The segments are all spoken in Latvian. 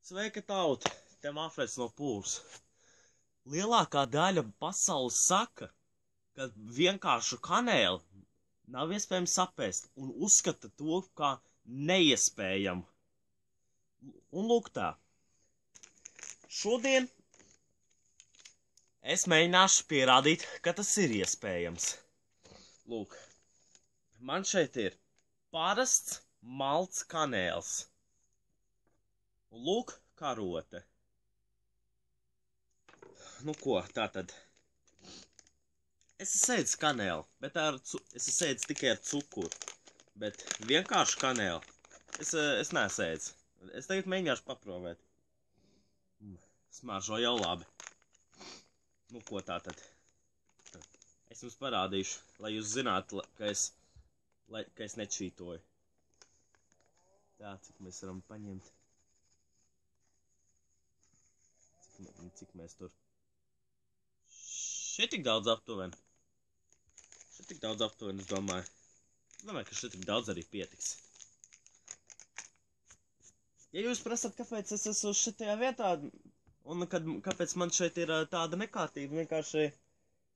Sveika, tauta! Te Mafreds no Pūles. Lielākā daļa pasaules saka, ka vienkāršu kanēli nav iespējams apēst un uzskata to kā neiespējamu. Un lūk tā. Šodien es mēģināšu pierādīt, ka tas ir iespējams. Lūk, man šeit ir parasts malts kanēls. Un lūk, karote. Nu ko, tātad. Es esmu kanēli, bet es esmu tikai ar cukuru. Bet vienkārši kanēli es nesēdzu. Es tagad mēģināšu paprovēt. Smaržo jau labi. Nu ko tātad. Es jums parādīšu, lai jūs zinātu, ka es nečītoju. Tā, cik mēs varam paņemt. Cik mēs tur. Šeit tik daudz aptuveni. Šeit tik daudz aptuveni, es domāju. Es domāju, ka šeit tik daudz arī pietiks. Ja jūs prasat, kāpēc es esmu šitajā vietā, un kāpēc man šeit ir tāda nekārtība, vienkārši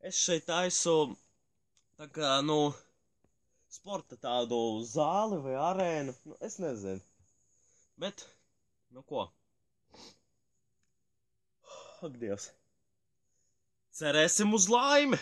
es šeit taisu tā kā, sporta tādu zāli vai arēnu, es nezinu. Bet, nu ko? Ak, Dievs. Cerēsim uz laimi!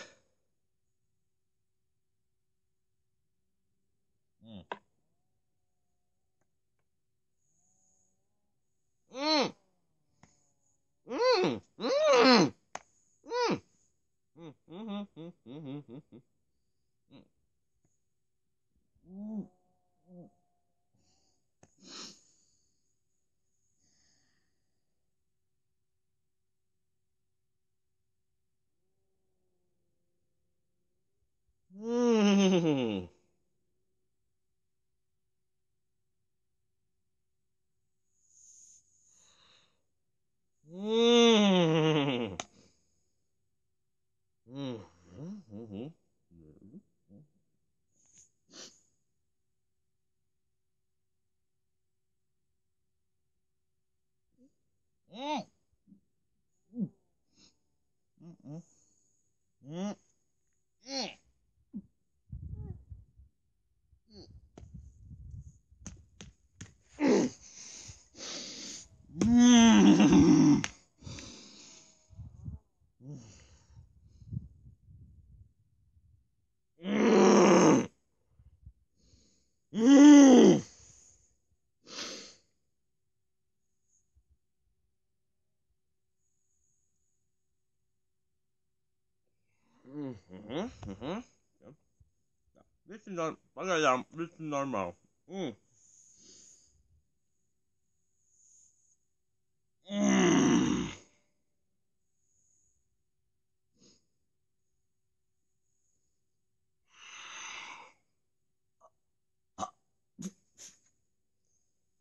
Pagaidām, viss ir normāli.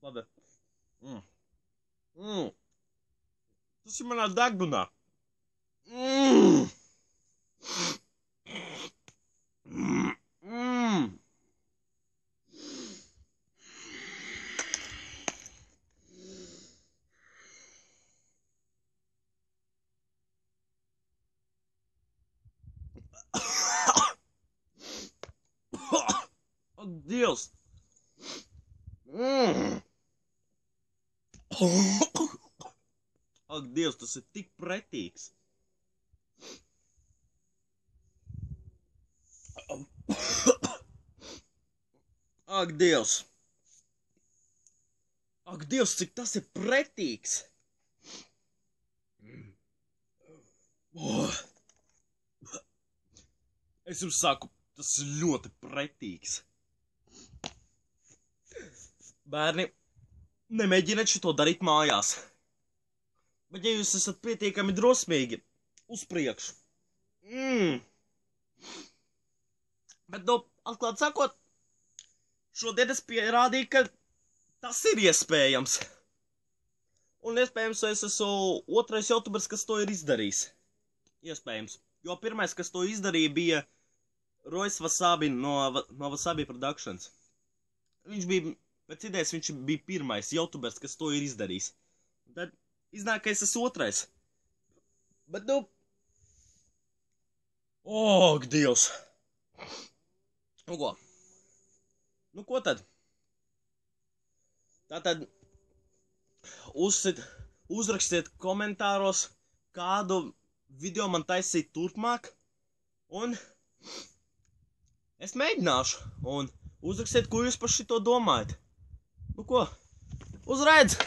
Labi. Tas ir manā degunā. Ak, Dievs! Ak, Dievs, tas ir tik pretīgs! Ak, Dievs! Ak, Dievs, cik tas ir pretīgs! Es jums saku, tas ir ļoti pretīgs. Bērni, nemēģiniet šito darīt mājās. Bet ja jūs esat pietiekami drosmīgi, uz priekšu. Bet, atklāt sakot, šodien es pierādīju, ka tas ir iespējams. Un iespējams, es esmu otrais youtubers, kas to ir izdarījis. Iespējams. Jo pirmais, kas to izdarīja, bija Royce Wasabi no Wasabi Productions. Viņš bija, pēc idejas, viņš bija pirmais youtubers, kas to ir izdarījis. Tad iznāk, ka es esmu otrais. Bet, nu... Ak, Dievs! Nu, ko? Nu, ko tad? Tātad uzrakstiet komentāros, kādu video man taisīt turpmāk, un es mēģināšu, un uzrakstiet, ko jūs par šito domājat. Nu ko? Uzredz!